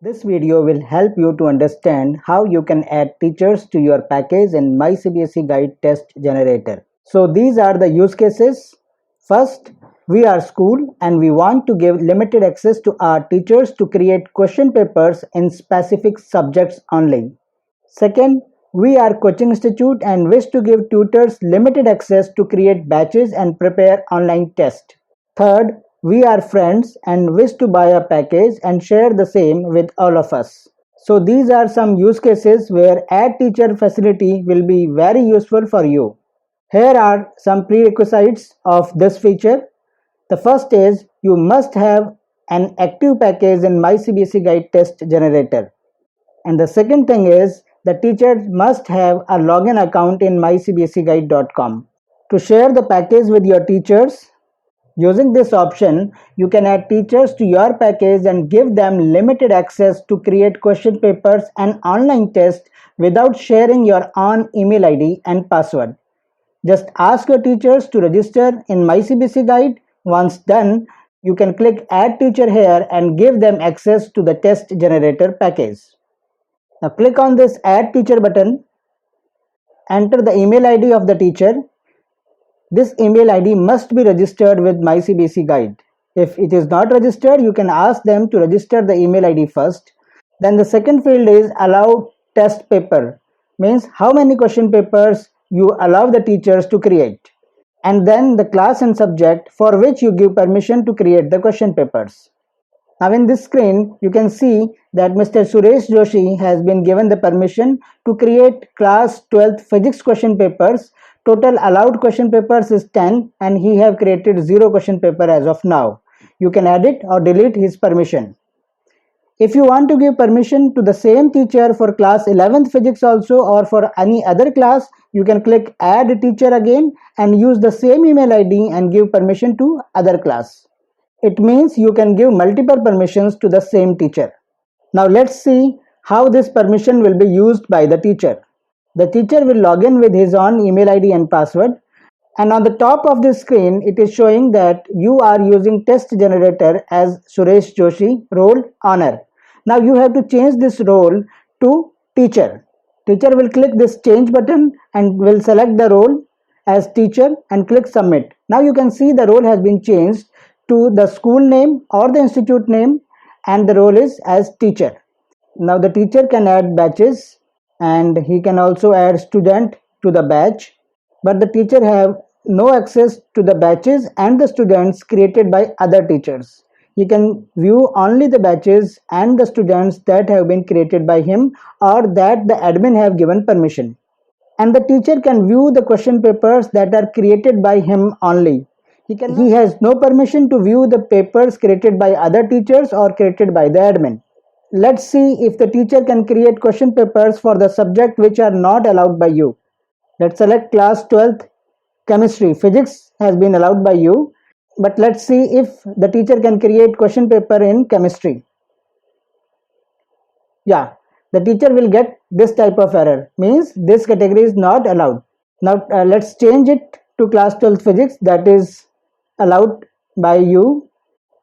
This video will help you to understand how you can add teachers to your package in MyCBSE Guide Test Generator. So these are the use cases. First, we are school and we want to give limited access to our teachers to create question papers in specific subjects only. Second, we are coaching institute and wish to give tutors limited access to create batches and prepare online tests. Third, we are friends and wish to buy a package and share the same with all of us. So these are some use cases where add teacher facility will be very useful for you. Here are some prerequisites of this feature. The first is you must have an active package in MyCBSE Guide Test Generator. And the second thing is the teacher must have a login account in mycbseguide.com. To share the package with your teachers, using this option, you can add teachers to your package and give them limited access to create question papers and online tests without sharing your own email ID and password. Just ask your teachers to register in MyCBSE Guide. Once done, you can click Add Teacher here and give them access to the test generator package. Now click on this Add Teacher button. Enter the email ID of the teacher. This email ID must be registered with MyCBSE Guide. If it is not registered, you can ask them to register the email ID first. Then the second field is Allow Test Paper, means how many question papers you allow the teachers to create. And then the class and subject for which you give permission to create the question papers. Now in this screen, you can see that Mr. Suresh Joshi has been given the permission to create class 12th physics question papers. Total allowed question papers is 10 and he have created 0 question paper as of now. You can edit or delete his permission. If you want to give permission to the same teacher for class 11th physics also or for any other class, you can click Add Teacher again and use the same email ID and give permission to other class. It means you can give multiple permissions to the same teacher. Now let's see how this permission will be used by the teacher. The teacher will log in with his own email ID and password, and on the top of the screen it is showing that you are using test generator as Suresh Joshi, role owner. Now you have to change this role to teacher. Teacher will click this change button and will select the role as teacher and click submit. Now you can see the role has been changed to the school name or the institute name and the role is as teacher. Now the teacher can add batches and he can also add student to the batch, but the teacher have no access to the batches and the students created by other teachers. He can view only the batches and the students that have been created by him or that the admin have given permission. And the teacher can view the question papers that are created by him only. He has no permission to view the papers created by other teachers or created by the admin. Let's see if the teacher can create question papers for the subject which are not allowed by you. Let's select class 12th chemistry. Physics has been allowed by you, but let's see if the teacher can create question paper in chemistry. Yeah, the teacher will get this type of error, means this category is not allowed. Now let's change it to class 12th physics, that is allowed by you.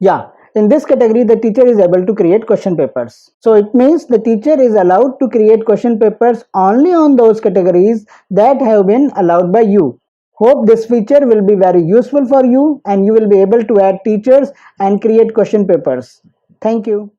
Yeah, in this category the teacher is able to create question papers. So it means the teacher is allowed to create question papers only on those categories that have been allowed by you. Hope this feature will be very useful for you and you will be able to add teachers and create question papers. Thank you.